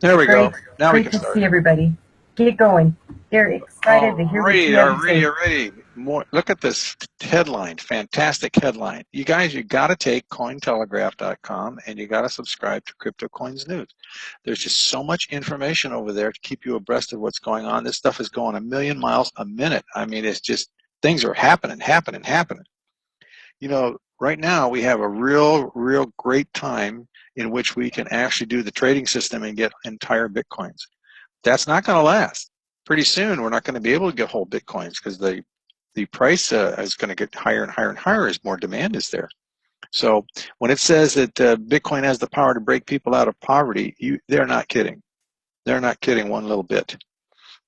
There we go. Great, Now we great can to start. see everybody. Get going. They're excited to hear what Alrighty, you have to alrighty, say. alrighty. More. Look at this headline. Fantastic headline. You guys, you got to take Cointelegraph.com and you got to subscribe to Crypto Coins News. There's just so much information over there to keep you abreast of what's going on. This stuff is going a million miles a minute. I mean, it's just things are happening, happening, happening. You know, right now we have a real great time in which we can actually do the trading system and get entire Bitcoins. That's not going to last. Pretty soon, we're not going to be able to get whole Bitcoins because the price is going to get higher and higher and higher as more demand is there. So when it says that Bitcoin has the power to break people out of poverty, they're not kidding. They're not kidding one little bit.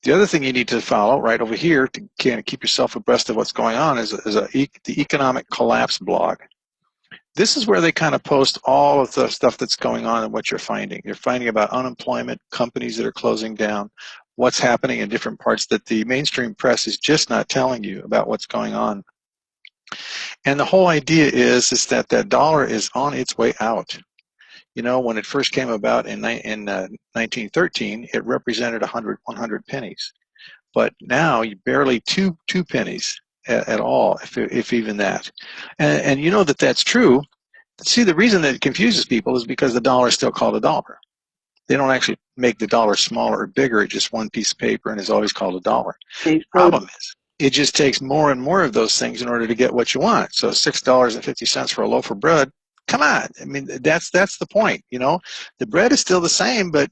The other thing you need to follow right over here to kind of keep yourself abreast of what's going on is the economic collapse blog. This is where they kind of post all of the stuff that's going on and what you're finding. You're finding about unemployment, companies that are closing down, what's happening in different parts that the mainstream press is just not telling you about what's going on. And the whole idea is that that dollar is on its way out. You know, when it first came about in 1913, it represented 100 pennies. But now you barely two pennies at all, if even that. And you know that that's true. See, the reason that it confuses people is because the dollar is still called a dollar. They don't actually make the dollar smaller or bigger. It's just one piece of paper and is always called a dollar. Problem is, it just takes more and more of those things in order to get what you want. So $6.50 for a loaf of bread, come on. I mean, that's the point, you know. The bread is still the same, but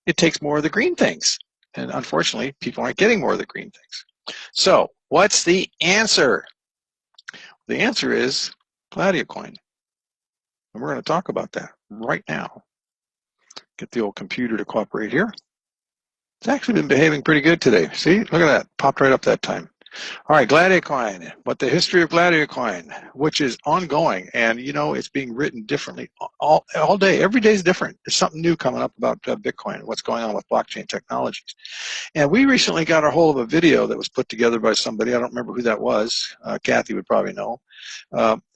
it takes more of the green things. And unfortunately, people aren't getting more of the green things. So what's the answer? The answer is GladiaCoin. And we're going to talk about that right now. Get the old computer to cooperate here. It's actually been behaving pretty good today. See, look at that. Popped right up that time. All right, GladiaCoin. What the history of GladiaCoin, which is ongoing, and you know it's being written differently all day. Every day is different. There's something new coming up about Bitcoin, what's going on with blockchain technologies. And we recently got a hold of a video that was put together by somebody. I don't remember who that was. Kathy would probably know.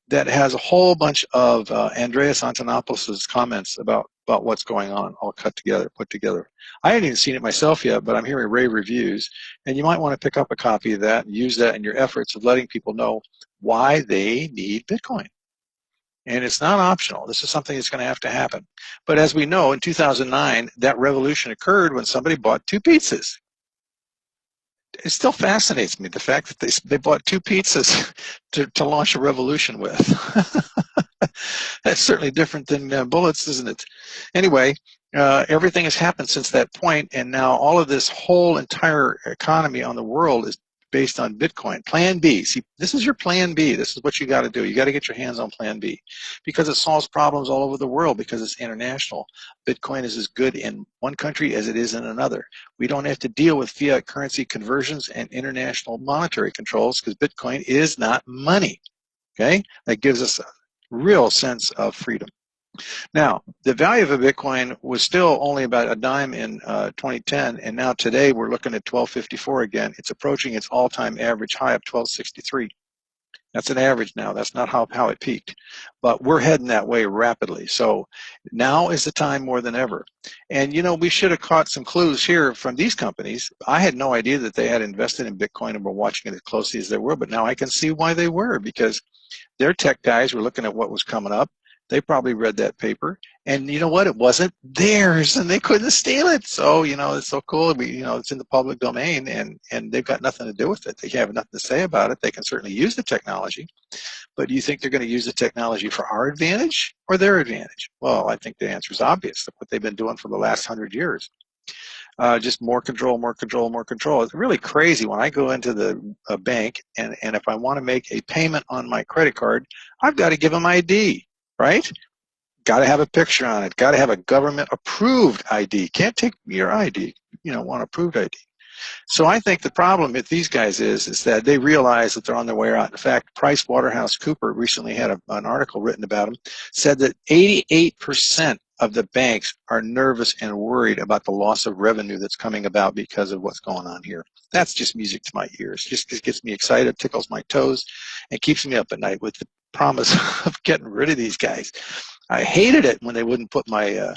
That has a whole bunch of Andreas Antonopoulos' comments about what's going on, all put together. I hadn't even seen it myself yet, but I'm hearing rave reviews, and you might want to pick up a copy of that and use that in your efforts of letting people know why they need Bitcoin. And it's not optional. This is something that's going to have to happen. But as we know, in 2009, that revolution occurred when somebody bought 2 pizzas. It still fascinates me, the fact that they bought 2 pizzas to launch a revolution with. That's certainly different than bullets, isn't it? Anyway, everything has happened since that point, and now all of this whole entire economy on the world is based on Bitcoin. Plan B. See, this is your plan B. This is what you got to do. You got to get your hands on Plan B because it solves problems all over the world because it's international. Bitcoin is as good in one country as it is in another. We don't have to deal with fiat currency conversions and international monetary controls because Bitcoin is not money. Okay? That gives us a real sense of freedom. Now, the value of a Bitcoin was still only about a dime in 2010, and now today we're looking at 1254 again. It's approaching its all-time average high of 1263. That's an average now. That's not how it peaked. But we're heading that way rapidly. So now is the time more than ever. And, you know, we should have caught some clues here from these companies. I had no idea that they had invested in Bitcoin and were watching it as closely as they were, but now I can see why they were, because their tech guys were looking at what was coming up. They probably read that paper, and you know what? It wasn't theirs, and they couldn't steal it. So, you know, it's so cool. It's in the public domain, and they've got nothing to do with it. They have nothing to say about it. They can certainly use the technology, but do you think they're going to use the technology for our advantage or their advantage? Well, I think the answer is obvious. Look what they've been doing for the last 100 years. Just more control, more control, more control. It's really crazy when I go into the bank, and if I want to make a payment on my credit card, I've got to give them ID. Right? Got to have a picture on it. Got to have a government-approved ID. Can't take your ID. You know, want approved ID. So I think the problem with these guys is that they realize that they're on their way out. In fact, PricewaterhouseCoopers recently had an article written about them, said that 88% of the banks are nervous and worried about the loss of revenue that's coming about because of what's going on here. That's just music to my ears. Just gets me excited, tickles my toes, and keeps me up at night with the promise of getting rid of these guys. I hated it when they wouldn't put my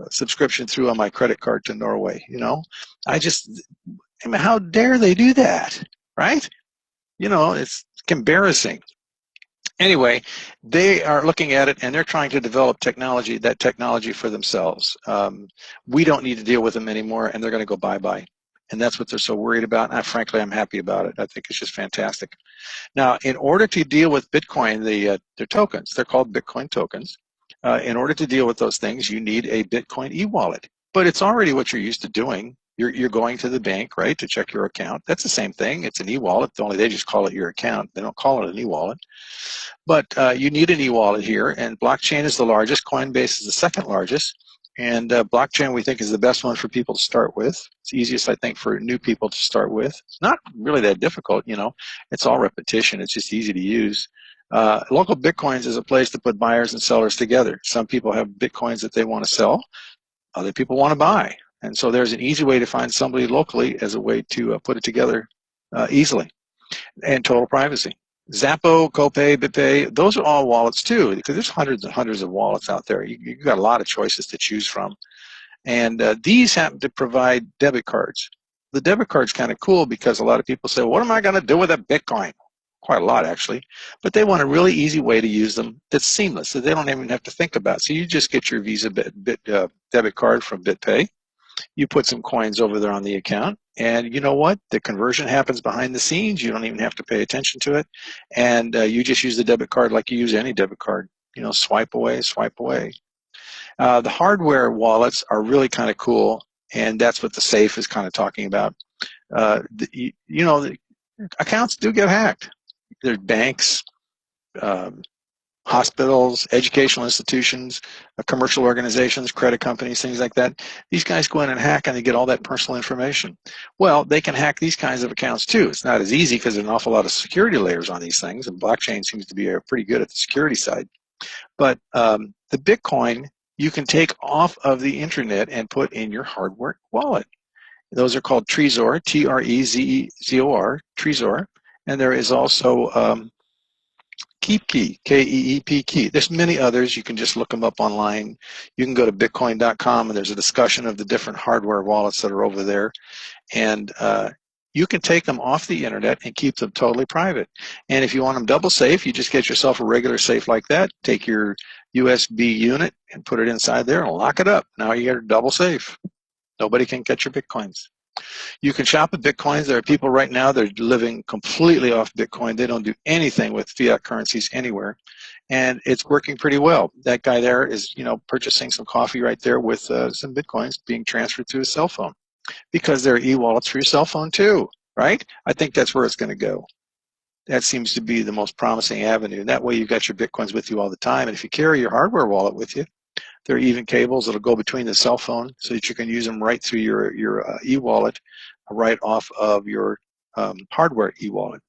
subscription through on my credit card to Norway. You know, I mean, how dare they do that, right? You know, it's embarrassing. Anyway, they are looking at it and they're trying to develop that technology for themselves. We don't need to deal with them anymore, and they're going to go bye-bye. And that's what they're so worried about. And frankly, I'm happy about it. I think it's just fantastic. Now, in order to deal with Bitcoin, their tokens, they're called Bitcoin tokens. In order to deal with those things, you need a Bitcoin e-wallet. But it's already what you're used to doing. You're going to the bank, right, to check your account. That's the same thing. It's an e-wallet, only they just call it your account. They don't call it an e-wallet. But you need an e-wallet here, and blockchain is the largest. Coinbase is the second largest. And blockchain, we think, is the best one for people to start with. It's the easiest, I think, for new people to start with. It's not really that difficult, you know. It's all repetition. It's just easy to use. Local Bitcoins is a place to put buyers and sellers together. Some people have Bitcoins that they want to sell. Other people want to buy. And so there's an easy way to find somebody locally as a way to put it together easily and total privacy. Zappo, Copay, BitPay, those are all wallets too, because there's hundreds and hundreds of wallets out there. You've got a lot of choices to choose from. And these happen to provide debit cards. The debit card's kind of cool because a lot of people say, well, what am I going to do with a Bitcoin? Quite a lot, actually. But they want a really easy way to use them that's seamless, that they don't even have to think about. So you just get your Visa debit card from BitPay. You put some coins over there on the account, and you know what? The conversion happens behind the scenes. You don't even have to pay attention to it, and you just use the debit card like you use any debit card. You know, swipe away, swipe away. The hardware wallets are really kind of cool, and that's what the safe is kind of talking about. You know, the accounts do get hacked. There's banks, hospitals, educational institutions, commercial organizations, credit companies, things like that. These guys go in and hack and they get all that personal information. Well, they can hack these kinds of accounts too. It's not as easy because there's an awful lot of security layers on these things, and blockchain seems to be pretty good at the security side. But the Bitcoin you can take off of the internet and put in your hardware wallet. Those are called Trezor, Trezor, Trezor. And there is also Keep Key, Keep Key. There's many others. You can just look them up online. You can go to bitcoin.com, and there's a discussion of the different hardware wallets that are over there. And you can take them off the internet and keep them totally private. And if you want them double safe, you just get yourself a regular safe like that, take your USB unit and put it inside there and lock it up. Now you get a double safe. Nobody can get your Bitcoins. You can shop with Bitcoins. There are people right now that are living completely off Bitcoin. They don't do anything with fiat currencies anywhere. And it's working pretty well. That guy there is, you know, purchasing some coffee right there with some Bitcoins being transferred to his cell phone, because there are e-wallets for your cell phone too, right? I think that's where it's going to go. That seems to be the most promising avenue. And that way you've got your Bitcoins with you all the time. And if you carry your hardware wallet with you, there are even cables that'll go between the cell phone so that you can use them right through your e-wallet, right off of your hardware e-wallet.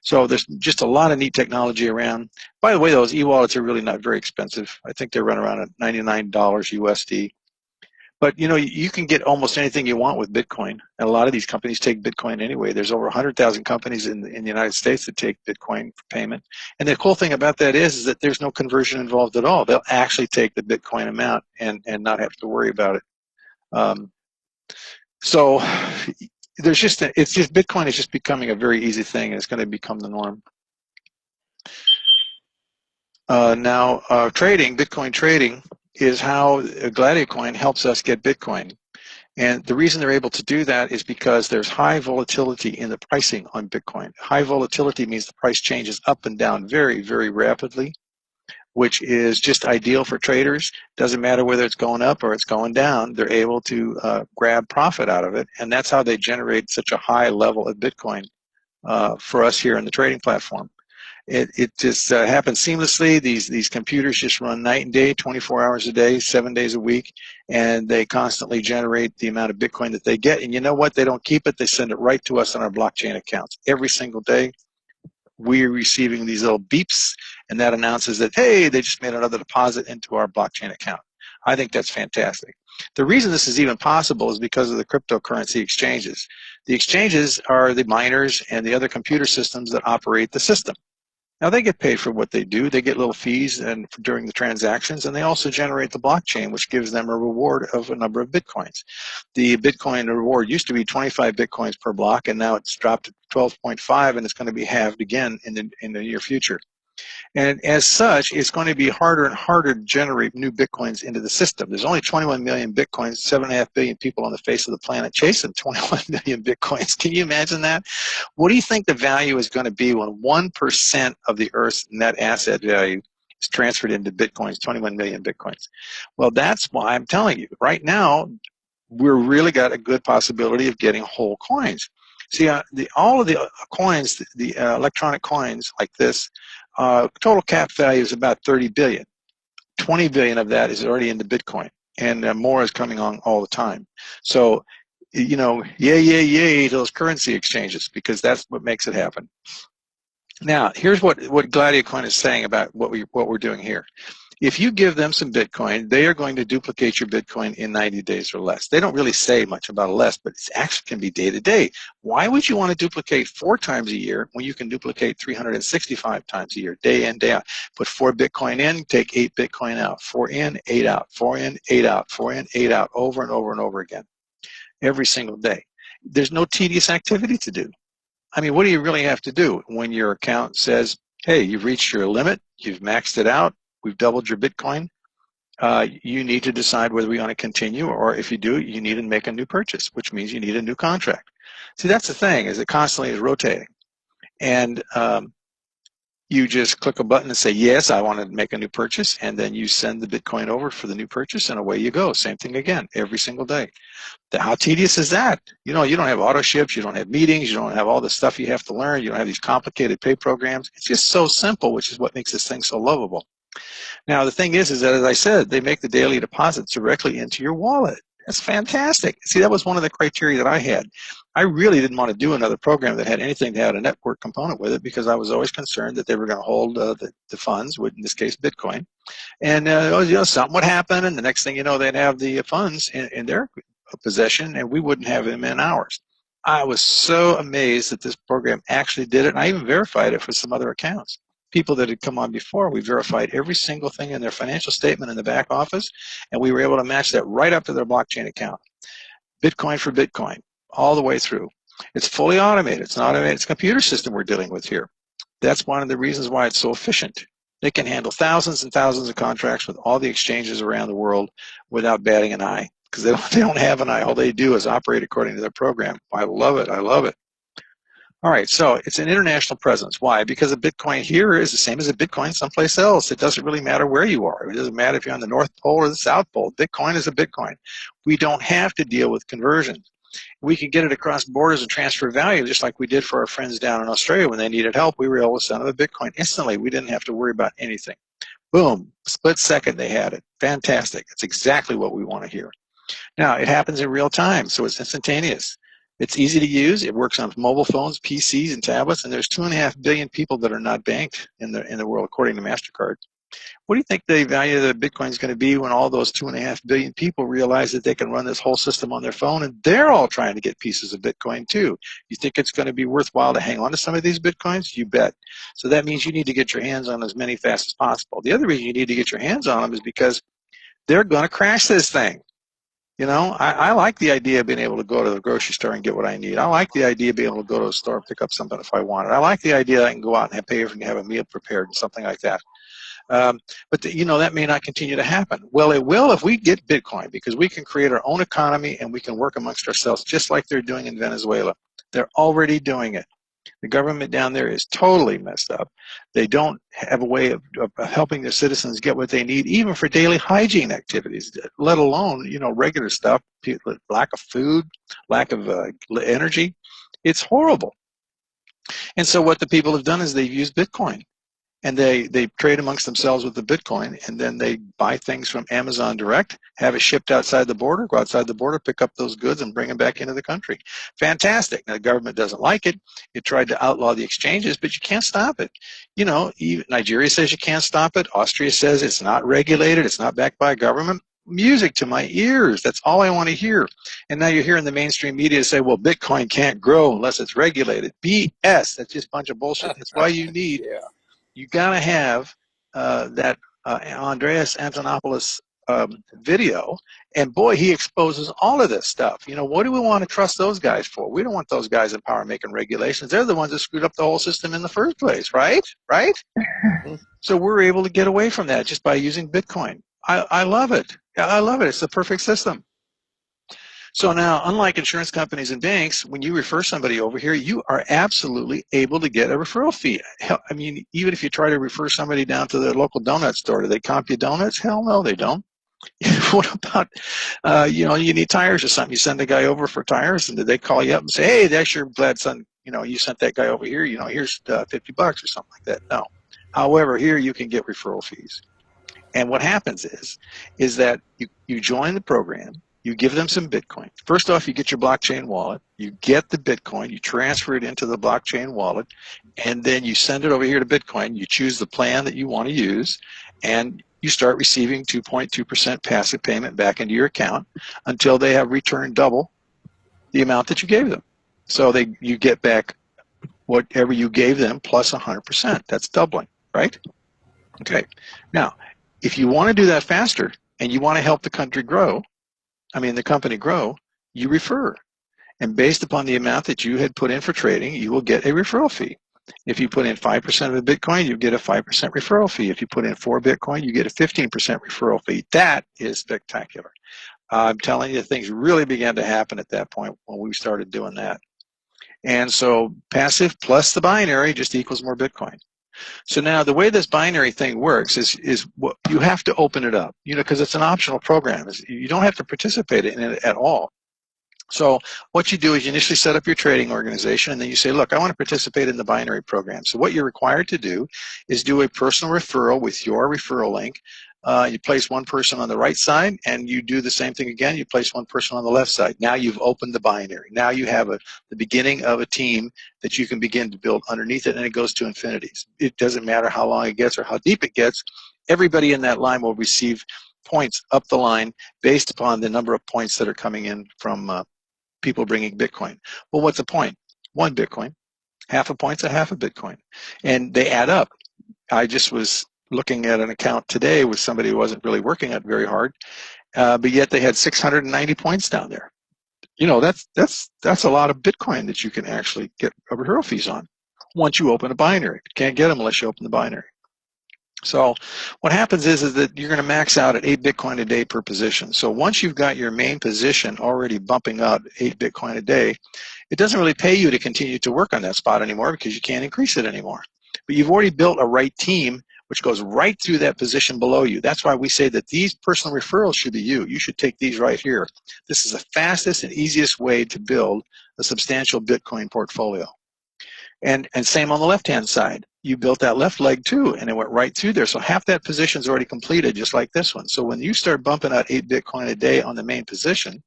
So there's just a lot of neat technology around. By the way, those e-wallets are really not very expensive. I think they run around at $99 USD. But you know, you can get almost anything you want with Bitcoin, and a lot of these companies take Bitcoin anyway. There's over 100,000 companies in the United States that take Bitcoin for payment. And the cool thing about that is that there's no conversion involved at all. They'll actually take the Bitcoin amount and not have to worry about it. So there's just it's just Bitcoin is just becoming a very easy thing, and it's going to become the norm. Now, trading, Bitcoin trading, is how GladiaCoin helps us get Bitcoin. And the reason they're able to do that is because there's high volatility in the pricing on Bitcoin. High volatility means the price changes up and down very, very rapidly, which is just ideal for traders. Doesn't matter whether it's going up or it's going down, they're able to grab profit out of it. And that's how they generate such a high level of Bitcoin for us here in the trading platform. It just happens seamlessly. These computers just run night and day, 24 hours a day, 7 days a week, and they constantly generate the amount of Bitcoin that they get. And you know what? They don't keep it. They send it right to us on our blockchain accounts. Every single day, we're receiving these little beeps, and that announces that, hey, they just made another deposit into our blockchain account. I think that's fantastic. The reason this is even possible is because of the cryptocurrency exchanges. The exchanges are the miners and the other computer systems that operate the system. Now they get paid for what they do. They get little fees and during the transactions, and they also generate the blockchain, which gives them a reward of a number of bitcoins. The Bitcoin reward used to be 25 bitcoins per block, and now it's dropped to 12.5, and it's going to be halved again in the near future. And as such, it's going to be harder and harder to generate new bitcoins into the system. There's only 21 million bitcoins, 7.5 billion people on the face of the planet chasing 21 million bitcoins. Can you imagine that? What do you think the value is going to be when 1% of the Earth's net asset value is transferred into bitcoins, 21 million bitcoins? Well, that's why I'm telling you, right now, we're really got a good possibility of getting whole coins. See, all of the coins, the electronic coins like this, total cap value is about 30 billion. 20 billion of that is already into Bitcoin, and more is coming on all the time. So, you know, yay, those currency exchanges, because that's what makes it happen. Now, here's what GladiaCoin is saying about what we're doing here. If you give them some Bitcoin, they are going to duplicate your Bitcoin in 90 days or less. They don't really say much about a less, but it actually can be day to day. Why would you want to duplicate 4 times a year when you can duplicate 365 times a year, day in, day out? Put 4 Bitcoin in, take 8 Bitcoin out, 4 in, 8 out, 4 in, 8 out, 4 in, 8 out, over and over and over again, every single day. There's no tedious activity to do. I mean, what do you really have to do when your account says, hey, you've reached your limit, you've maxed it out, we've doubled your Bitcoin? You need to decide whether we want to continue, or if you do, you need to make a new purchase, which means you need a new contract. See, that's the thing, is it constantly is rotating. And you just click a button and say, yes, I want to make a new purchase, and then you send the Bitcoin over for the new purchase, and away you go. Same thing again, every single day. How tedious is that? You know, you don't have auto ships, you don't have meetings, you don't have all the stuff you have to learn, you don't have these complicated pay programs. It's just so simple, which is what makes this thing so lovable. Now, the thing is that, as I said, they make the daily deposits directly into your wallet. That's fantastic. See, that was one of the criteria that I had. I really didn't want to do another program that had anything to have a network component with it, because I was always concerned that they were going to hold the funds, in this case, Bitcoin. And you know, something would happen, and the next thing you know, they'd have the funds in their possession, and we wouldn't have them in ours. I was so amazed that this program actually did it, and I even verified it for some other accounts. People that had come on before, we verified every single thing in their financial statement in the back office, and we were able to match that right up to their blockchain account. Bitcoin for Bitcoin, all the way through. It's fully automated. It's an automated, it's a computer system we're dealing with here. That's one of the reasons why it's so efficient. They can handle thousands and thousands of contracts with all the exchanges around the world without batting an eye, because they don't have an eye. All they do is operate according to their program. I love it. I love it. All right, so it's an international presence. Why? Because a Bitcoin here is the same as a Bitcoin someplace else. It doesn't really matter where you are. It doesn't matter if you're on the North Pole or the South Pole. Bitcoin is a Bitcoin. We don't have to deal with conversions. We can get it across borders and transfer value, just like we did for our friends down in Australia when they needed help. We were able to send them a Bitcoin instantly. We didn't have to worry about anything. Boom, split second they had it. Fantastic. It's exactly what we want to hear. Now, it happens in real time, so it's instantaneous. It's easy to use. It works on mobile phones, PCs, and tablets, and there's 2.5 billion people that are not banked in the world, according to MasterCard. What do you think the value of the Bitcoin is going to be when all those 2.5 billion people realize that they can run this whole system on their phone, and they're all trying to get pieces of Bitcoin too? You think it's going to be worthwhile to hang on to some of these Bitcoins? You bet. So that means you need to get your hands on as many fast as possible. The other reason you need to get your hands on them is because they're going to crash this thing. You know, I like the idea of being able to go to the grocery store and get what I need. I like the idea of being able to go to a store and pick up something if I want it. I like the idea that I can go out and pay for and have a meal prepared and something like that. But you know, that may not continue to happen. Well, it will if we get Bitcoin, because we can create our own economy and we can work amongst ourselves just like they're doing in Venezuela. They're already doing it. The government down there is totally messed up. They don't have a way of helping their citizens get what they need, even for daily hygiene activities, let alone, you know, regular stuff, lack of food, lack of energy. It's horrible. And so what the people have done is they've used Bitcoin. And they trade amongst themselves with the Bitcoin, and then they buy things from Amazon Direct, have it shipped outside the border, go outside the border, pick up those goods, and bring them back into the country. Fantastic. Now, the government doesn't like it. It tried to outlaw the exchanges, but you can't stop it. You know, Nigeria says you can't stop it. Austria says it's not regulated. It's not backed by a government. Music to my ears. That's all I want to hear. And now you're hearing the mainstream media say, well, Bitcoin can't grow unless it's regulated. BS. That's just a bunch of bullshit. That's why you need... Yeah. you got to have that Andreas Antonopoulos video, and boy, he exposes all of this stuff. You know, what do we want to trust those guys for? We don't want those guys in power making regulations. They're the ones that screwed up the whole system in the first place, right? Right? So we're able to get away from that just by using Bitcoin. I love it. I love it. It's the perfect system. So now, unlike insurance companies and banks, when you refer somebody over here, you are absolutely able to get a referral fee. I mean, even if you try to refer somebody down to their local donut store, do they comp you donuts? Hell no, they don't. What about, you know, you need tires or something. You send a guy over for tires, and did they call you up and say, hey, that's your glad son, you know, you sent that guy over here, you know, here's $50 or something like that? No. However, here you can get referral fees. And what happens is that you join the program, you give them some Bitcoin. First off, you get your blockchain wallet, you get the Bitcoin, you transfer it into the blockchain wallet, and then you send it over here to Bitcoin. You choose the plan that you want to use, and you start receiving 2.2% passive payment back into your account until they have returned double the amount that you gave them. So you get back whatever you gave them plus 100%. That's doubling, right? Okay. Now, if you want to do that faster and you want to help the country grow, the company grow, you refer. And based upon the amount that you had put in for trading, you will get a referral fee. If you put in 5% of the Bitcoin, you get a 5% referral fee. If you put in 4 Bitcoin, you get a 15% referral fee. That is spectacular. I'm telling you, things really began to happen at that point when we started doing that. And so passive plus the binary just equals more Bitcoin. So now the way this binary thing works is what you have to open it up, you know, because it's an optional program. You don't have to participate in it at all. So what you do is you initially set up your trading organization, and then you say, look, I want to participate in the binary program. So what you're required to do is do a personal referral with your referral link. You place one person on the right side, and you do the same thing again. You place one person on the left side. Now you've opened the binary. Now you have the beginning of a team that you can begin to build underneath it, and it goes to infinities. It doesn't matter how long it gets or how deep it gets. Everybody in that line will receive points up the line based upon the number of points that are coming in from people bringing Bitcoin. Well, what's a point? 1 Bitcoin. Half a point's a half a Bitcoin. And they add up. I just was looking at an account today with somebody who wasn't really working it very hard, but yet they had 690 points down there. You know, that's a lot of Bitcoin that you can actually get referral fees on once you open a binary. You can't get them unless you open the binary. So what happens is that you're going to max out at 8 Bitcoin a day per position. So once you've got your main position already bumping out 8 Bitcoin a day, it doesn't really pay you to continue to work on that spot anymore because you can't increase it anymore. But you've already built a right team which goes right through that position below you. That's why we say that these personal referrals should be you. You should take these right here. This is the fastest and easiest way to build a substantial Bitcoin portfolio. And same on the left-hand side. You built that left leg too, and it went right through there. So half that position is already completed, just like this one. So when you start bumping out 8 Bitcoin a day on the main position,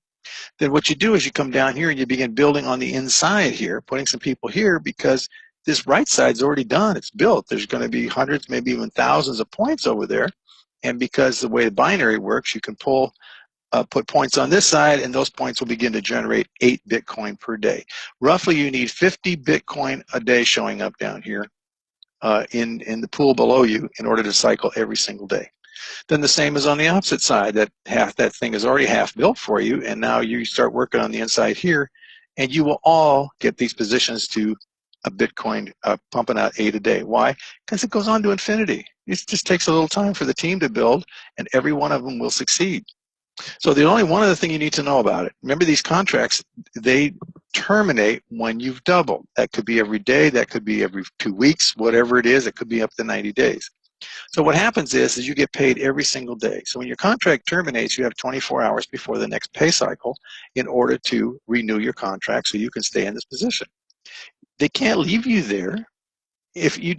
then what you do is you come down here and you begin building on the inside here, putting some people here because this right side's already done. It's built. There's going to be hundreds, maybe even thousands of points over there. And because the way the binary works, you can put points on this side, and those points will begin to generate 8 Bitcoin per day. Roughly, you need 50 Bitcoin a day showing up down here in the pool below you in order to cycle every single day. Then the same is on the opposite side. That thing is already half built for you, and now you start working on the inside here, and you will all get these positions to a Bitcoin pumping out 8 a day. Why? Because it goes on to infinity. It just takes a little time for the team to build, and every one of them will succeed. So the only one other thing you need to know about it, remember these contracts, they terminate when you've doubled. That could be every day, that could be every 2 weeks, whatever it is, it could be up to 90 days. So what happens is you get paid every single day. So when your contract terminates, you have 24 hours before the next pay cycle in order to renew your contract so you can stay in this position. They can't leave you there if you're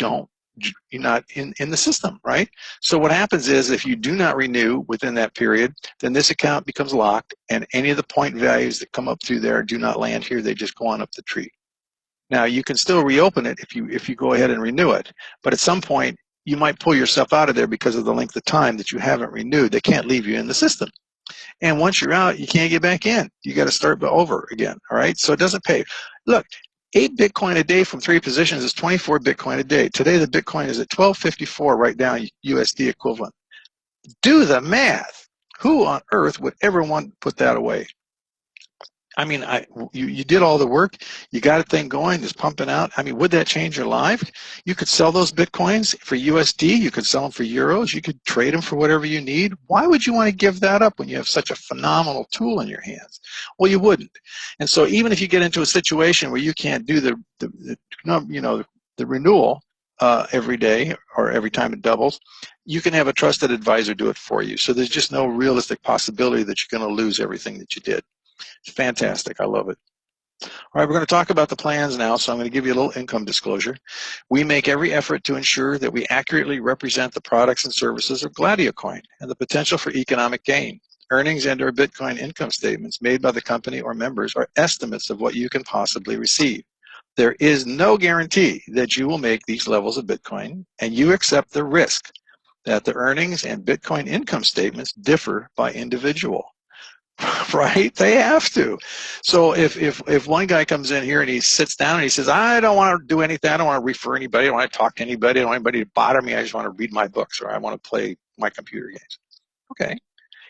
not in the system, right? So what happens is if you do not renew within that period, then this account becomes locked, and any of the point values that come up through there do not land here. They just go on up the tree. Now, you can still reopen it if you go ahead and renew it, but at some point, you might pull yourself out of there because of the length of time that you haven't renewed. They can't leave you in the system. And once you're out, you can't get back in. You got to start over again, all right? So it doesn't pay. Look, 8 Bitcoin a day from 3 positions is 24 Bitcoin a day. Today the Bitcoin is at 1254 right now USD equivalent. Do the math. Who on earth would ever want to put that away? I mean, you did all the work. You got a thing going, it's pumping out. I mean, would that change your life? You could sell those Bitcoins for USD. You could sell them for euros. You could trade them for whatever you need. Why would you want to give that up when you have such a phenomenal tool in your hands? Well, you wouldn't. And so even if you get into a situation where you can't do the renewal every day or every time it doubles, you can have a trusted advisor do it for you. So there's just no realistic possibility that you're going to lose everything that you did. It's fantastic. I love it. All right, we're going to talk about the plans now, so I'm going to give you a little income disclosure. We make every effort to ensure that we accurately represent the products and services of GladiaCoin and the potential for economic gain. Earnings and/or Bitcoin income statements made by the company or members are estimates of what you can possibly receive. There is no guarantee that you will make these levels of Bitcoin, and you accept the risk that the earnings and Bitcoin income statements differ by individual. Right? They have to. So if one guy comes in here and he sits down and he says, I don't want to do anything, I don't want to refer anybody, I don't want to talk to anybody, I don't want anybody to bother me, I just want to read my books or I want to play my computer games. Okay.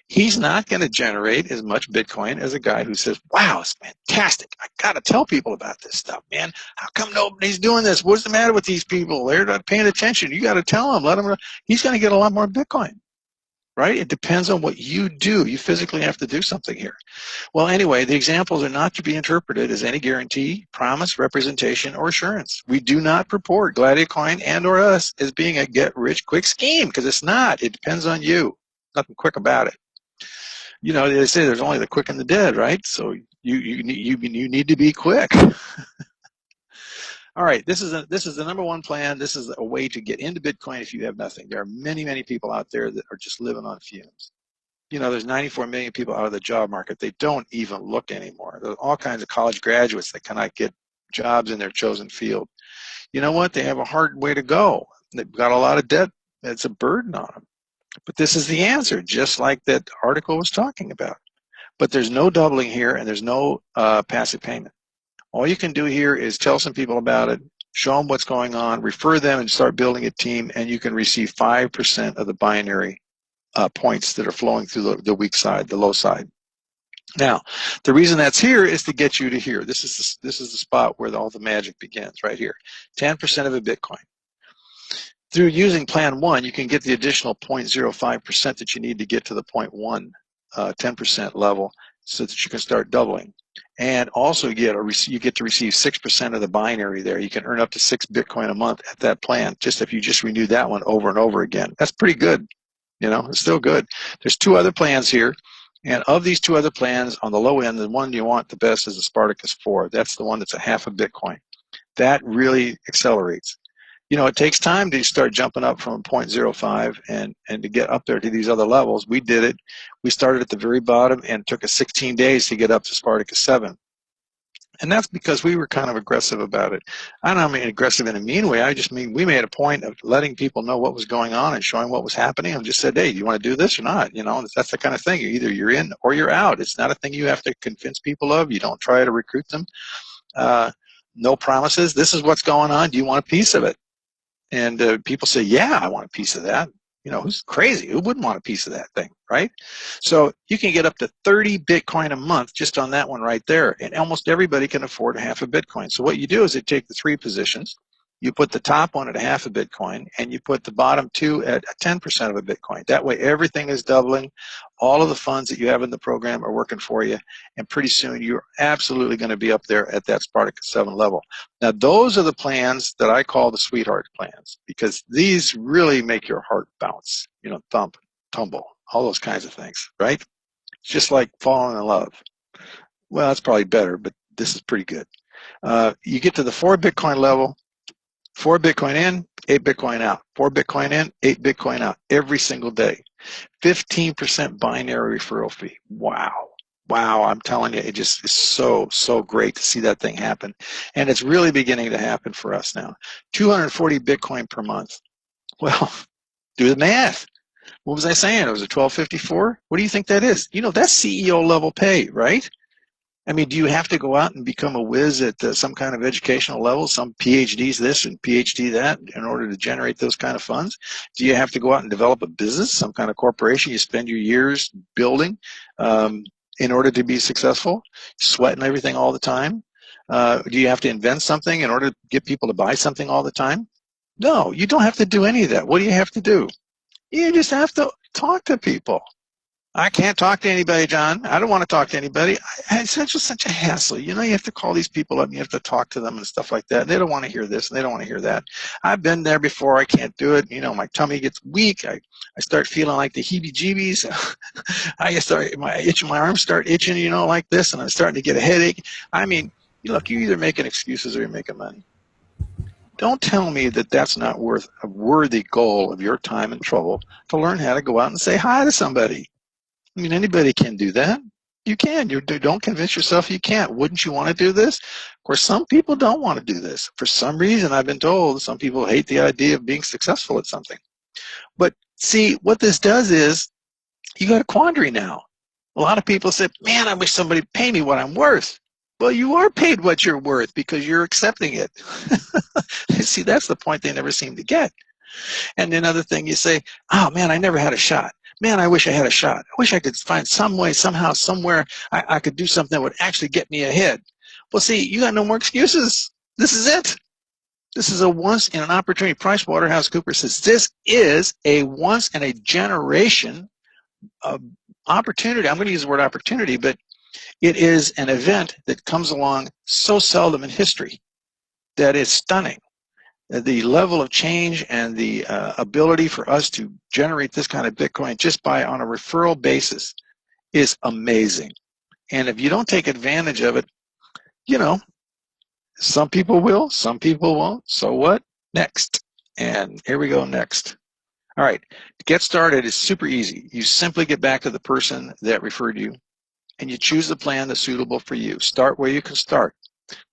He's not going to generate as much Bitcoin as a guy who says, wow, it's fantastic. I got to tell people about this stuff, man. How come nobody's doing this? What's the matter with these people? They're not paying attention. You got to tell them, let them know. He's going to get a lot more Bitcoin. Right? It depends on what you do. You physically have to do something here. Well, anyway, the examples are not to be interpreted as any guarantee, promise, representation, or assurance. We do not purport GladiaCoin and or us as being a get-rich-quick scheme, because it's not. It depends on you. Nothing quick about it. You know, they say there's only the quick and the dead, right? So you need to be quick. All right, this is the number one plan. This is a way to get into Bitcoin if you have nothing. There are many, many people out there that are just living on fumes. You know, there's 94 million people out of the job market. They don't even look anymore. There's all kinds of college graduates that cannot get jobs in their chosen field. You know what? They have a hard way to go. They've got a lot of debt. It's a burden on them. But this is the answer, just like that article was talking about. But there's no doubling here, and there's no passive payment. All you can do here is tell some people about it, show them what's going on, refer them, and start building a team, and you can receive 5% of the binary points that are flowing through the weak side, the low side. Now, the reason that's here is to get you to here. This is the spot where all the magic begins, right here. 10% of a Bitcoin. Through using Plan 1, you can get the additional 0.05% that you need to get to the 0.1, 10% level so that you can start doubling. And also you get to receive 6% of the binary there. You can earn up to 6 Bitcoin a month at that plan, just if you just renew that one over and over again. That's pretty good. You know, it's still good. There's 2 other plans here. And of these 2 other plans, on the low end, the one you want the best is the Spartacus 4. That's the one that's a half a Bitcoin. That really accelerates. You know, it takes time to start jumping up from 0.05 and to get up there to these other levels. We did it. We started at the very bottom and it took us 16 days to get up to Spartacus 7. And that's because we were kind of aggressive about it. I don't mean aggressive in a mean way. I just mean we made a point of letting people know what was going on and showing what was happening and just said, hey, do you want to do this or not? You know, that's the kind of thing. Either you're in or you're out. It's not a thing you have to convince people of. You don't try to recruit them. No promises. This is what's going on. Do you want a piece of it? And people say, yeah, I want a piece of that. You know, who's crazy? Who wouldn't want a piece of that thing, right? So you can get up to 30 Bitcoin a month just on that one right there. And almost everybody can afford a half a Bitcoin. So what you do is you take the 3 positions, you put the top one at a half a Bitcoin, and you put the bottom 2 at 10% of a Bitcoin. That way everything is doubling. All of the funds that you have in the program are working for you. And pretty soon you're absolutely going to be up there at that Spartacus 7 level. Now, those are the plans that I call the sweetheart plans, because these really make your heart bounce, you know, thump, tumble, all those kinds of things, right? It's just like falling in love. Well, that's probably better, but this is pretty good. You get to the 4 Bitcoin level, 4 Bitcoin in, 8 Bitcoin out. 4 Bitcoin in, 8 Bitcoin out every single day. 15% binary referral fee. Wow. Wow, I'm telling you, it just is so, so great to see that thing happen. And it's really beginning to happen for us now. 240 Bitcoin per month. Well, do the math. What was I saying? It was a 1254? What do you think that is? You know, that's CEO level pay, right? I mean, do you have to go out and become a whiz at some kind of educational level, some PhDs this and PhD that, in order to generate those kind of funds? Do you have to go out and develop a business, some kind of corporation you spend your years building in order to be successful, sweating everything all the time? Do you have to invent something in order to get people to buy something all the time? No, you don't have to do any of that. What do you have to do? You just have to talk to people. I can't talk to anybody, John. I don't want to talk to anybody. It's just such a hassle. You know, you have to call these people up and you have to talk to them and stuff like that. And they don't want to hear this and they don't want to hear that. I've been there before. I can't do it. You know, my tummy gets weak. I start feeling like the heebie-jeebies. My arms start itching, you know, like this, and I'm starting to get a headache. I mean, look, you're either making excuses or you're making money. Don't tell me that that's not worth a worthy goal of your time and trouble to learn how to go out and say hi to somebody. I mean, anybody can do that. You can. Don't convince yourself you can't. Wouldn't you want to do this? Of course, some people don't want to do this. For some reason, I've been told some people hate the idea of being successful at something. But see, what this does is you got a quandary now. A lot of people say, man, I wish somebody would pay me what I'm worth. Well, you are paid what you're worth because you're accepting it. See, that's the point they never seem to get. And another thing, you say, oh, man, I never had a shot. Man, I wish I had a shot. I wish I could find some way, somehow, somewhere I could do something that would actually get me ahead. Well, see, you got no more excuses. This is it. This is a once in an opportunity. PricewaterhouseCoopers says this is a once in a generation opportunity. I'm going to use the word opportunity, but it is an event that comes along so seldom in history that it's stunning. The level of change and the ability for us to generate this kind of Bitcoin just by on a referral basis is amazing. And if you don't take advantage of it, you know, some people will, some people won't. So what? Next. And here we go next. All right. To get started is super easy. You simply get back to the person that referred you and you choose the plan that's suitable for you. Start where you can start.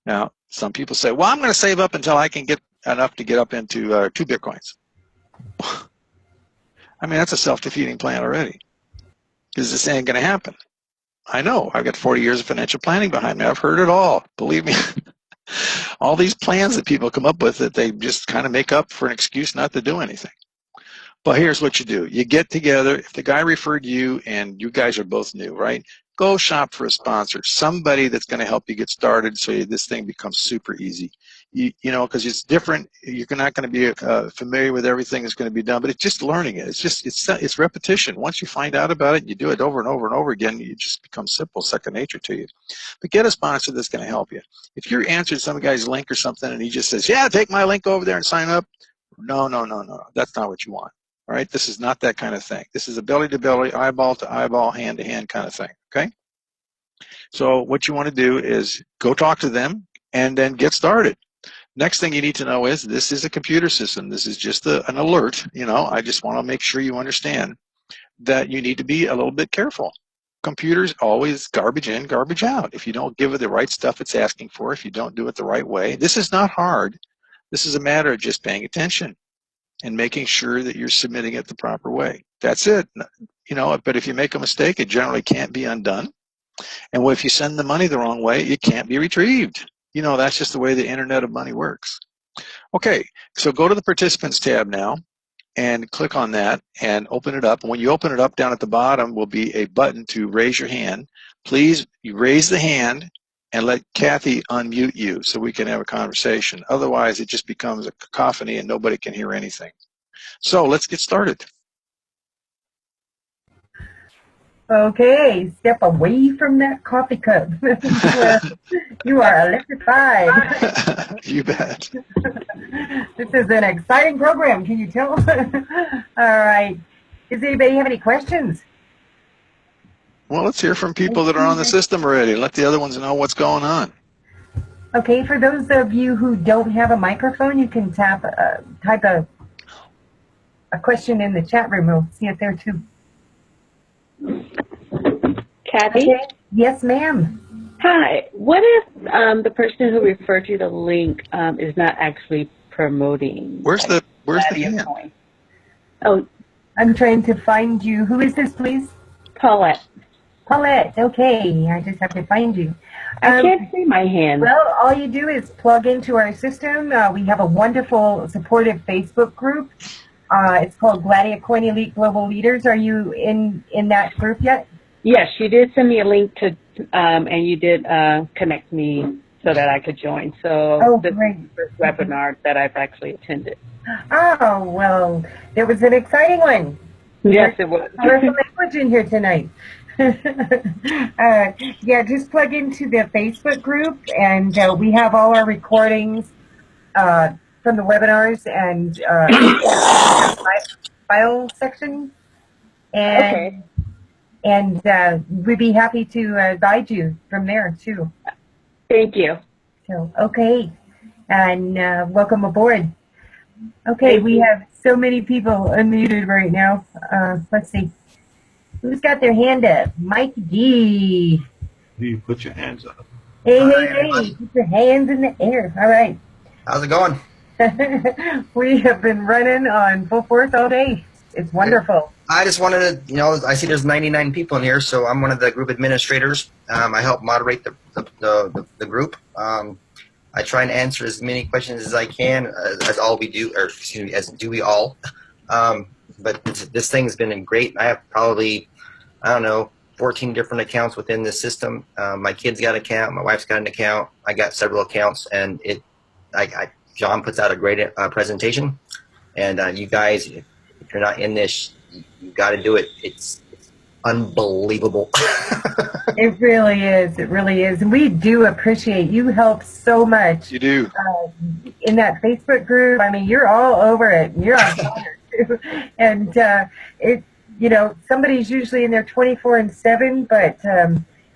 Now, some people say, well, I'm going to save up until I can get enough to get up into 2 Bitcoins. I mean, that's a self-defeating plan already because this ain't going to happen. I know. I've got 40 years of financial planning behind me. I've heard it all. Believe me. All these plans that people come up with that they just kind of make up for an excuse not to do anything. But here's what you do. You get together. If the guy referred you and you guys are both new, right? Go shop for a sponsor, somebody that's going to help you get started so this thing becomes super easy. You know, because it's different. You're not going to be familiar with everything that's going to be done, but it's just learning it. It's repetition. Once you find out about it and you do it over and over and over again, it just becomes simple, second nature to you. But get a sponsor that's going to help you. If you're answering some guy's link or something and he just says, yeah, take my link over there and sign up. No. That's not what you want. All right, this is not that kind of thing. This is a belly-to-belly, eyeball-to-eyeball, hand-to-hand kind of thing, okay? So what you want to do is go talk to them and then get started. Next thing you need to know is this is a computer system. This is just an alert. You know, I just want to make sure you understand that you need to be a little bit careful. Computers always garbage in, garbage out. If you don't give it the right stuff it's asking for, if you don't do it the right way, this is not hard. This is a matter of just paying attention and making sure that you're submitting it the proper way. That's it. You know, but if you make a mistake, it generally can't be undone. And if you send the money the wrong way, it can't be retrieved. You know, that's just the way the internet of money works. Okay, so go to the participants tab now and click on that and open it up. And when you open it up, down at the bottom will be a button to raise your hand. Please you raise the hand and let Kathy unmute you so we can have a conversation. Otherwise, it just becomes a cacophony and nobody can hear anything. So let's get started. Okay, step away from that coffee cup. You are electrified. You bet. This is an exciting program, can you tell? All right. Does anybody have any questions? Well, let's hear from people that are on the system already. Let the other ones know what's going on. Okay, for those of you who don't have a microphone, you can type a question in the chat room. We'll see it there too. Kathy? Okay. Yes, ma'am. Hi. What if the person who referred you the link is not actually promoting? Where's the hand? Coin? Oh, I'm trying to find you. Who is this, please? Paulette. Paulette, okay. I just have to find you. I can't see my hand. Well, all you do is plug into our system. We have a wonderful, supportive Facebook group. It's called GladiaCoin Elite Global Leaders. Are you in that group yet? Yes, you did send me a link to, and you did connect me so that I could join. So this great. is the first webinar that I've actually attended. Oh, well, it was an exciting one. Yes, it was. There's some language in here tonight. Yeah, just plug into the Facebook group, and we have all our recordings from the webinars and file section. And, Okay. And we'd be happy to guide you from there, too. Thank you. So, okay. And welcome aboard. Okay, we have so many people unmuted right now. Let's see. Who's got their hand up? Myke P. You put your hands up. Hey, put your hands in the air. All right. How's it going? We have been running on full force all day. It's wonderful. I just wanted to, I see there's 99 people in here, so I'm one of the group administrators. I help moderate the group. I try and answer as many questions as I can, as all we do, or excuse me, as do we all. But this thing's been great. I have probably, 14 different accounts within this system. My kid's got an account, my wife's got an account, I got several accounts, and John puts out a great presentation. And you guys, if you're not in this, you got to do it. It's unbelievable. It really is. It really is. And we do appreciate you help so much. You do. In that Facebook group. I mean, you're all over it. You're on fire too. And somebody's usually in there 24/7, but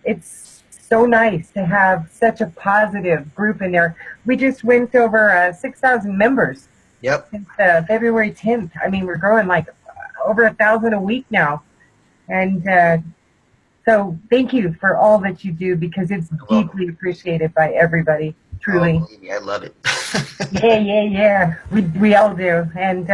it's so nice to have such a positive group in there. We just went over 6,000 members. Yep. Since February 10th. I mean, we're growing like over 1,000 a week now. And so thank you for all that you do, because it's deeply appreciated by everybody, truly. Oh, I love it. Yeah. We all do. And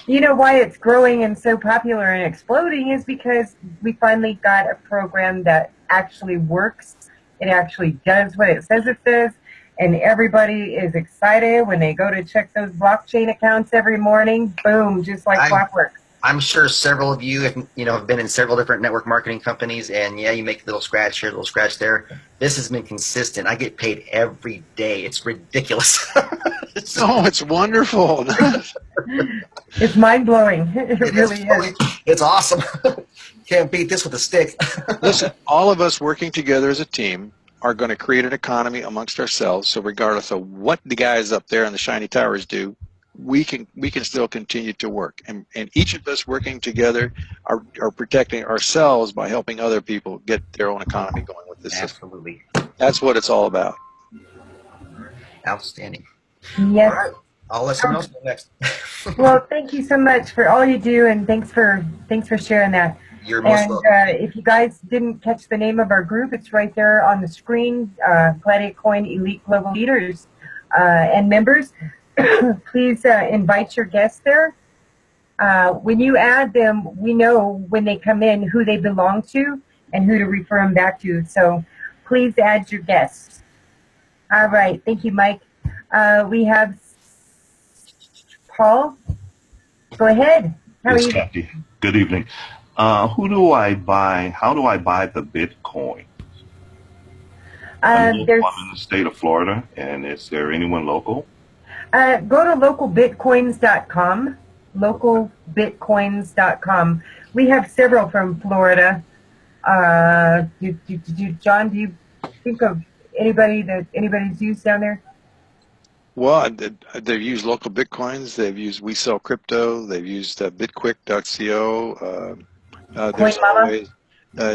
you know why it's growing and so popular and exploding is because we finally got a program that actually works. It actually does what it says it does. And everybody is excited when they go to check those blockchain accounts every morning. Boom, just like clockwork. I'm sure several of you have been in several different network marketing companies, and yeah, you make a little scratch here, a little scratch there. This has been consistent. I get paid every day. It's ridiculous. It's wonderful. It's mind-blowing. It really is. It's awesome. Can't beat this with a stick. Listen, all of us working together as a team are going to create an economy amongst ourselves. So regardless of what the guys up there in the shiny towers do, we can still continue to work. And each of us working together are protecting ourselves by helping other people get their own economy going with this system. Absolutely. That's what it's all about. Outstanding. Yes. All right. I'll let someone else go next. Well, thank you so much for all you do, and thanks for sharing that. You're most welcome. If you guys didn't catch the name of our group, it's right there on the screen, GladiaCoin Elite Global Leaders and members. Please invite your guests there. When you add them, we know when they come in who they belong to and who to refer them back to. So please add your guests. All right. Thank you, Myke. We have Paul. Go ahead. How are you? Kathy. Good evening. Who do I buy? How do I buy the Bitcoin? I'm in the state of Florida, and is there anyone local? Go to localbitcoins.com. Localbitcoins.com. We have several from Florida. John, do you think of anybody that anybody's used down there? Well, they've used local bitcoins. They've used We Sell Crypto. They've used bitquick.co. There's always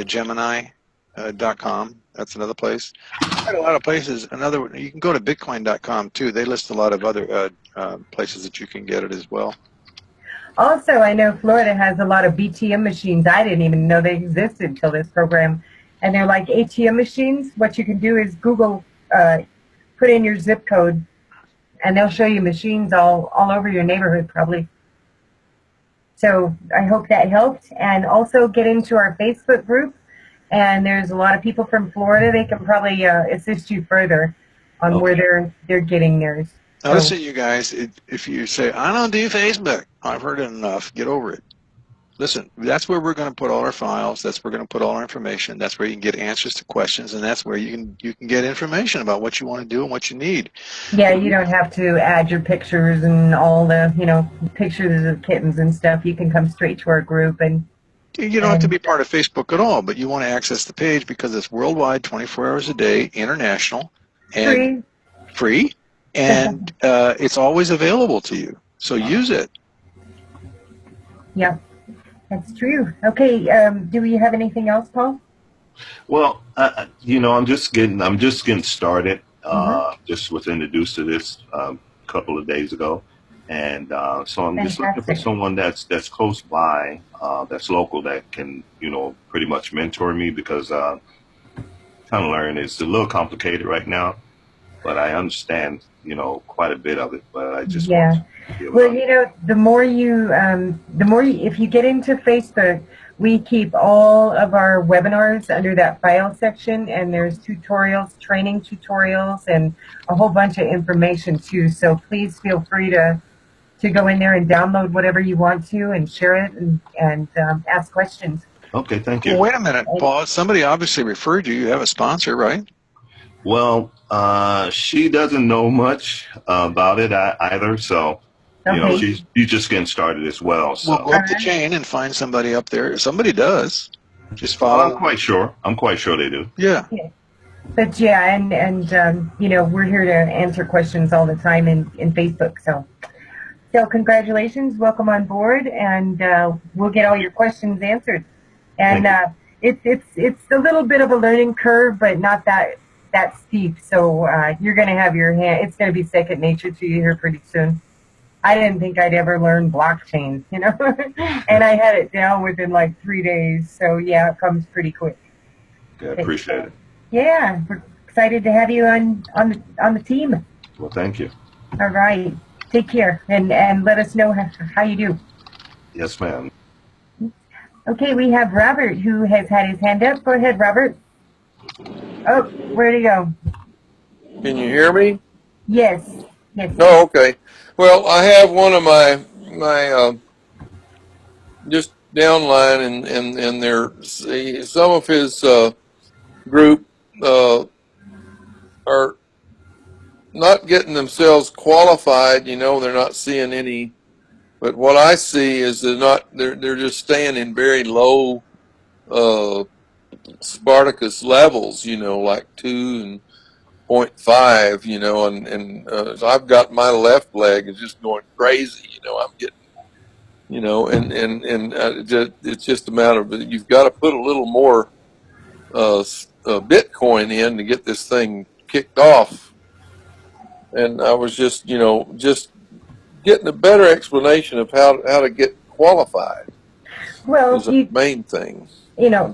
Gemini.com. That's another place. Quite a lot of places. You can go to bitcoin.com too. They list a lot of other places that you can get it as well. Also, I know Florida has a lot of BTM machines. I didn't even know they existed until this program. And they're like ATM machines. What you can do is Google, put in your zip code, and they'll show you machines all over your neighborhood probably. So I hope that helped. And also get into our Facebook group. and there's a lot of people from Florida. They can probably assist you further on where they're getting theirs. Now listen, you guys, if you say, I don't do Facebook, I've heard it enough, get over it. Listen, that's where we're going to put all our files. That's where we're going to put all our information. That's where you can get answers to questions, and that's where you can get information about what you want to do and what you need. Yeah, you don't have to add your pictures and all the, pictures of kittens and stuff. You can come straight to our group, and you don't have to be part of Facebook at all, but you want to access the page because it's worldwide, 24 hours a day, international, and free, and it's always available to you. So use it. Yeah. That's true. Okay. Do we have anything else, Paul? Well, I'm just getting started. Just was introduced to this a couple of days ago, and so I'm just looking for someone that's close by, that's local, that can pretty much mentor me, because kind of learning it's a little complicated right now, but I understand quite a bit of it. But I just want to be able to the more you, if you get into Facebook, we keep all of our webinars under that file section, and there's tutorials, training tutorials, and a whole bunch of information too. So please feel free to go in there and download whatever you want to and share it and ask questions. Okay, thank you. Well, wait a minute, Paul. Somebody obviously referred you. You have a sponsor, right? Well, she doesn't know much about it either, so she's just getting started as well. So we'll go up the chain and find somebody up there. Somebody does. Just follow. I'm quite sure they do. Yeah. But yeah, and we're here to answer questions all the time in Facebook. So congratulations, welcome on board, and we'll get all your questions answered. And it's a little bit of a learning curve, but not that steep. So you're going to have your hand. It's going to be second nature to you here pretty soon. I didn't think I'd ever learn blockchain, and I had it down within like 3 days. So yeah, it comes pretty quick. Yeah, I appreciate it. Yeah, we're excited to have you on the team. Well, thank you. All right, take care, and let us know how you do. Yes, ma'am. Okay, we have Robert, who has had his hand up. Go ahead, Robert. Oh, where'd he go? Can you hear me? Yes. No, okay. Well, I have one of my just downline, and there some of his group are not getting themselves qualified. They're not seeing any. But what I see is they're just staying in very low Spartacus levels. Like 2 and 0.5, and I've got my left leg is just going crazy. I'm getting, it's just a matter of you've got to put a little more Bitcoin in to get this thing kicked off. And I was just getting a better explanation of how to get qualified. Well, is the main thing.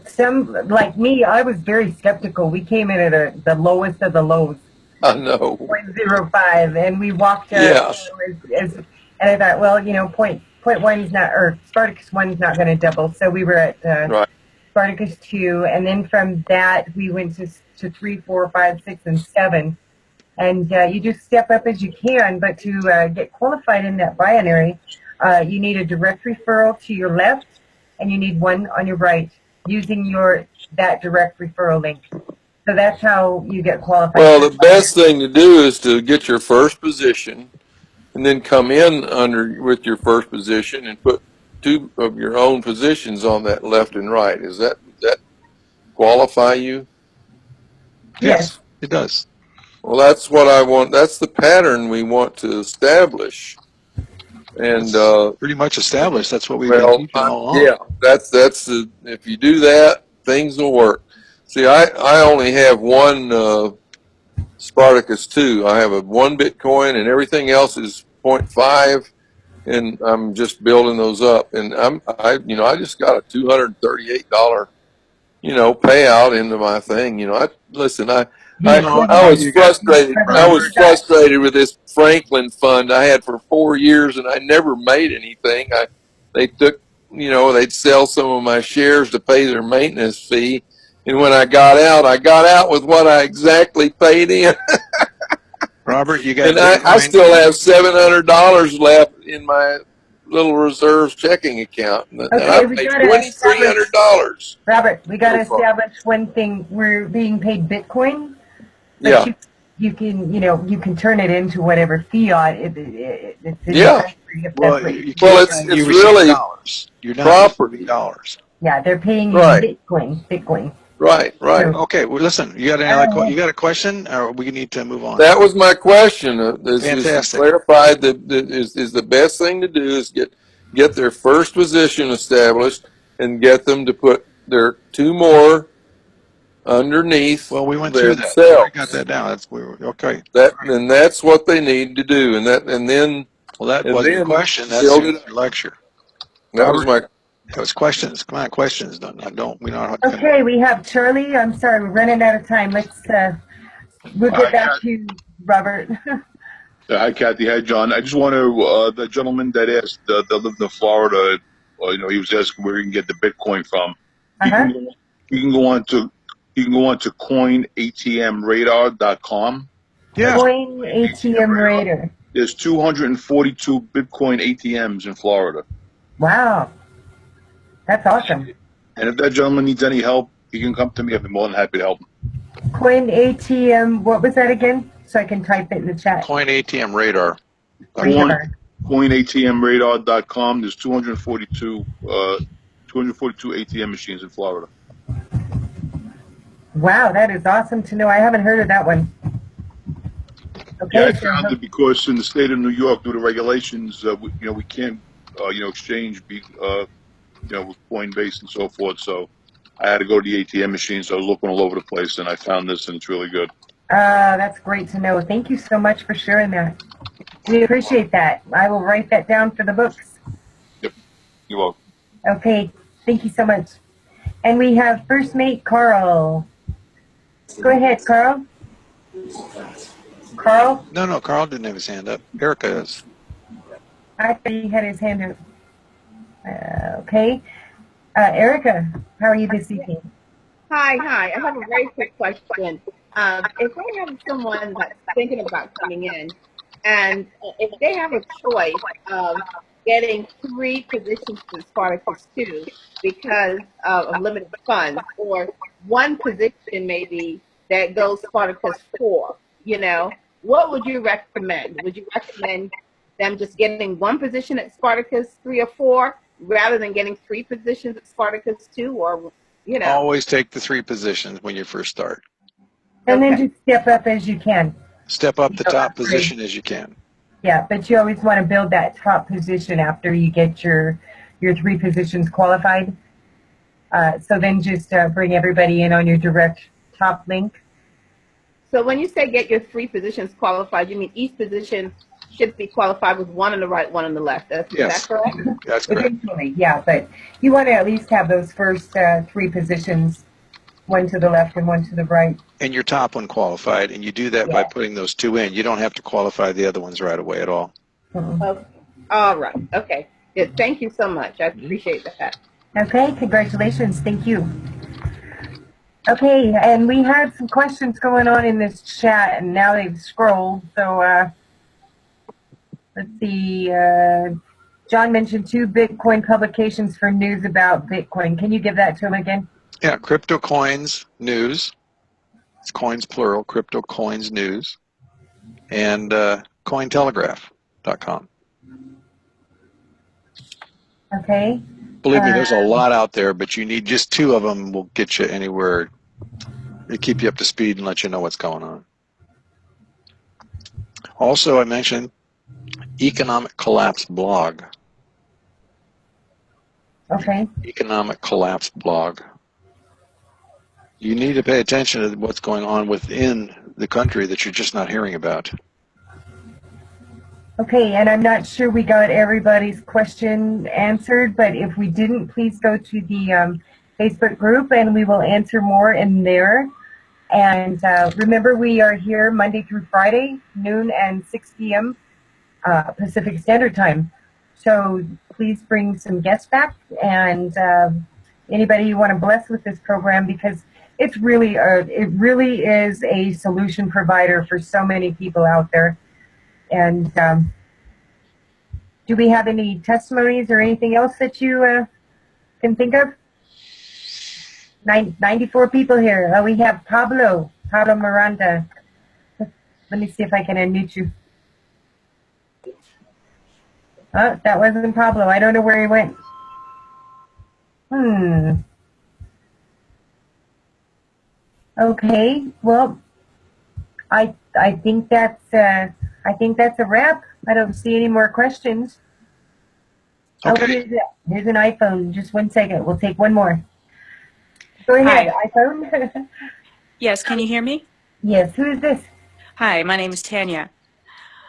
Some like me, I was very skeptical. We came in at the lowest of the lows. I know. 0.05, and we walked up. Yes. And I thought, well, 0.1's not, or Spartacus 1's not going to double. So we were at right. Spartacus 2, and then from that we went to 3, 4, 5, 6, and 7. And you just step up as you can, but to get qualified in that binary, you need a direct referral to your left, and you need one on your right, using that direct referral link. So that's how you get qualified. Well, the best thing to do is to get your first position, and then come in with your first position and put 2 of your own positions on that left and right. Does that qualify you? Yes, it does. Well, that's what I want. That's the pattern we want to establish. And pretty much established. That's what we've been teaching all along. Yeah, that's if you do that, things will work. See, I only have one Spartacus 2. I have a 1 Bitcoin, and everything else is 0.5, and I'm just building those up. And I just got a $238 payout into my thing. I was frustrated. I was frustrated with this Franklin fund I had for 4 years, and I never made anything. They took, they'd sell some of my shares to pay their maintenance fee, And when I got out with what I exactly paid in. Robert, you got And Bitcoin. I still have $700 left in my little reserves checking account. And Okay, I've we made gotta establish, $2,300 Robert, we gotta so far. establish one thing. We're being paid Bitcoin, but Yeah. you can, you can turn it into whatever fiat. It's in the Yeah. country if Well, that's what you Well, can't. You it's receive really dollars. You're not receiving property. dollars. Yeah, they're paying you in Right. Bitcoin. Right. So, Okay. Well, listen. You got you got a question, or we need to move on? That was my question. This is to Fantastic. clarify that is the best thing to do is get their first position established and get them to put their two more underneath Well, we went through that. We already got themselves. that down. Okay. That's what they need to do, and then Well, that wasn't a question. That's build your it up. lecture. That was Robert, my that was questions. Come on, questions. Don't. We know how to finish. okay, we have Charlie. I'm sorry, we're running out of time. We'll get back to you, Robert. Hi, Kathy. Hi, John. I just want to, the gentleman that asked, that lived in Florida, he was asking where he can get the Bitcoin from. He Uh-huh. can go on to, coinatmradar.com. Yeah. Coin ATM Raider. There's 242 Bitcoin ATMs in Florida. Wow, that's awesome. And if that gentleman needs any help, he can come to me. I'd be more than happy to help him. Coin ATM, what was that again? So I can type it in the chat. Coin ATM radar. Radar. Coinatmradar.com. There's 242 ATM machines in Florida. Wow, that is awesome to know. I haven't heard of that one. Okay, Yeah, I found it because in the state of New York, due to regulations, we can't, exchange, with Coinbase and so forth. So I had to go to the ATM machines. So I was looking all over the place, and I found this, and it's really good. That's great to know. Thank you so much for sharing that. We appreciate that. I will write that down for the books. Yep, you're welcome. Okay, thank you so much. And we have First Mate Carl. Go ahead, Carl. Carl? No, Carl didn't have his hand up. Erica is. I thought he had his hand up. Okay. Erica, how are you this evening? Hi. I have a very quick question. If they have someone that's thinking about coming in, and if they have a choice of getting 3 positions in Spartacus 2 because of limited funds, or 1 position maybe that goes Spartacus 4, what would you recommend? Would you recommend them just getting 1 position at Spartacus 3 or 4 rather than getting 3 positions at Spartacus 2, or Always take the 3 positions when you first start. And then just step up as you can. Step up the top position as you can. Yeah, but you always want to build that top position after you get your 3 positions qualified. So then just bring everybody in on your direct top link. So when you say get your 3 positions qualified, you mean each position should be qualified with 1 on the right, 1 on the left. Is that correct? That's correct. Eventually, yeah, but you want to at least have those first 3 positions, 1 to the left and 1 to the right. And your top one qualified, and you do that by putting those 2 in. You don't have to qualify the other ones right away at all. Okay. All right. Okay. Good. Thank you so much. I appreciate that. Okay, congratulations. Thank you. Okay, and we had some questions going on in this chat, and now they've scrolled. So let's see. John mentioned 2 Bitcoin publications for news about Bitcoin. Can you give that to him again? Yeah, Crypto Coins News. It's coins plural, Crypto Coins News. And Cointelegraph.com. Okay. Believe me, there's a lot out there, but you need just 2 of them will get you anywhere. They keep you up to speed and let you know what's going on. Also, I mentioned Economic Collapse blog. Okay. Economic Collapse blog. You need to pay attention to what's going on within the country that you're just not hearing about. Okay, and I'm not sure we got everybody's question answered, but if we didn't, please go to the Facebook group and we will answer more in there. And remember, we are here Monday through Friday, noon and 6 p.m. Pacific Standard Time. So please bring some guests back and anybody you want to bless with this program, because It's really it really is a solution provider for so many people out there. And do we have any testimonies or anything else that you can think of? 94 people here. We have Pablo Miranda. Let me see if I can unmute you. Oh, that wasn't Pablo. I don't know where he went. Okay. Well, I think that's a wrap. I don't see any more questions. Okay. Oh, here's an iPhone. Just 1 second. We'll take one more. Go ahead, Hi. iPhone. Yes, can you hear me? Yes. Who is this? Hi, my name is Tanya.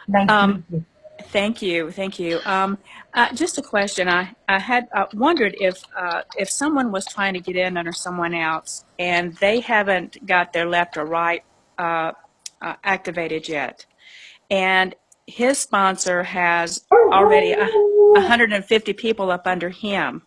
Nice to meet you. Thank you, thank you. Just a question. I had wondered if someone was trying to get in under someone else and they haven't got their left or right activated yet, and his sponsor has already 150 people up under him.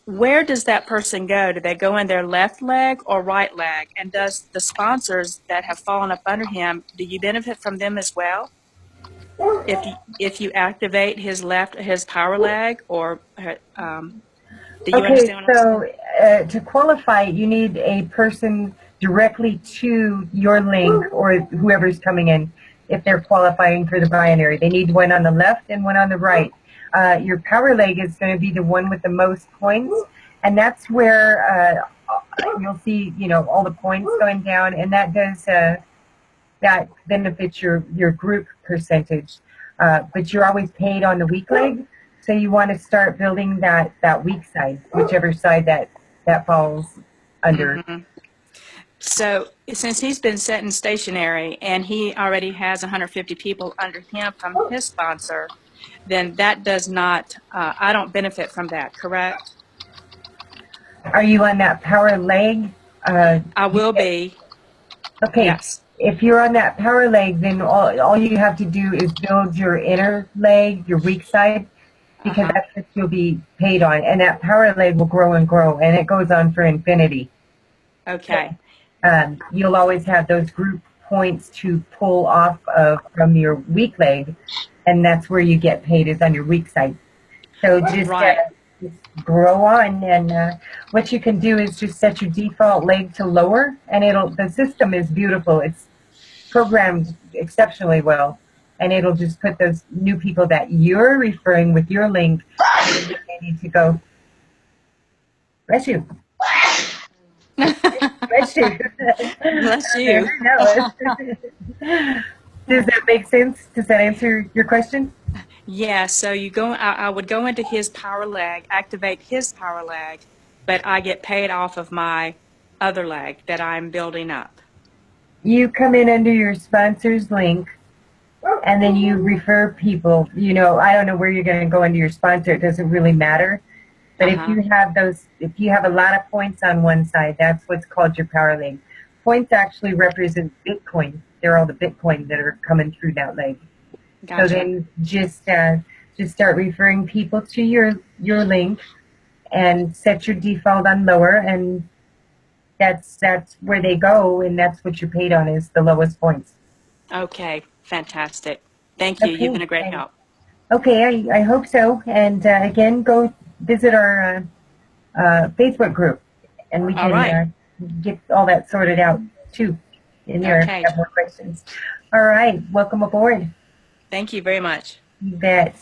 Where does that person go? Do they go in their left leg or right leg? And does the sponsors that have fallen up under him, do you benefit from them as well? If you activate his power leg, or do you Okay, understand what I'm so saying? to qualify, you need a person directly to your link or whoever's coming in. If they're qualifying for the binary, they need one on the left and one on the right. Your power leg is going to be the one with the most points, and that's where you'll see, all the points going down, and that does that benefits your group percentage. But you're always paid on the weak leg. So you want to start building that weak side, whichever side that falls under. Mm-hmm. So since he's been sitting stationary and he already has 150 people under him from his sponsor, then that does not, I don't benefit from that, correct? Are you on that power leg? I will be. Okay. Yes. If you're on that power leg, then all you have to do is build your inner leg, your weak side, because that's what you'll be paid on. And that power leg will grow and grow, and it goes on for infinity. Okay. You'll always have those group points to pull off of from your weak leg, and that's where you get paid, is on your weak side. So just grow on, and what you can do is just set your default leg to lower, and the system is beautiful. It's programmed exceptionally well, and it'll just put those new people that you're referring with your link where they need to go. Bless you. Bless you. Bless you. Does that make sense? Does that answer your question? Yeah, so I would go into his power leg, activate his power leg, but I get paid off of my other leg that I'm building up. You come in under your sponsor's link, and then you refer people. I don't know where you're going to go under your sponsor. It doesn't really matter. But if you have a lot of points on one side, that's what's called your power leg. Points actually represent Bitcoin. They're all the Bitcoin that are coming through that leg. Gotcha. So then just start referring people to your link and set your default on lower, and that's where they go, and that's what you're paid on, is the lowest points. Okay, fantastic. Thank you. Okay, You've been a great help. Okay, I hope so. And again, go visit our Facebook group, and we can get all that sorted out too in there if you have more questions. All right, welcome aboard. Thank you very much. You bet.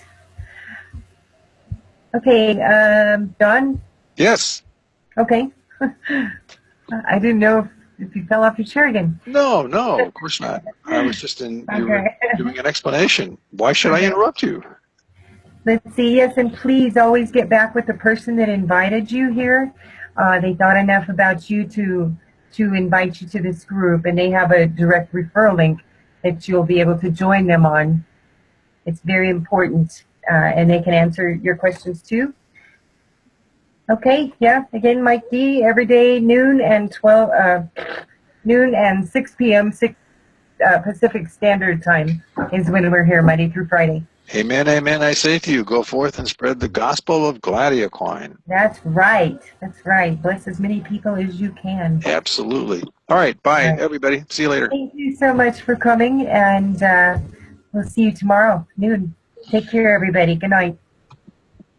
Okay, Don? Yes. Okay. I didn't know if you fell off your chair again. No, of course not. I was just you were doing an explanation. Why should I interrupt you? Let's see, yes, and please always get back with the person that invited you here. They thought enough about you to invite you to this group, and they have a direct referral link that you'll be able to join them on. It's very important, and they can answer your questions too. Okay, yeah, again, Myke D, every day, noon and 6 p.m. Pacific Standard Time is when we're here, Monday through Friday. Amen, amen. I say to you, go forth and spread the gospel of GladiaCoin. That's right. That's right. Bless as many people as you can. Absolutely. All right. Bye, everybody. See you later. Thank you so much for coming, and we'll see you tomorrow noon. Take care, everybody. Good night.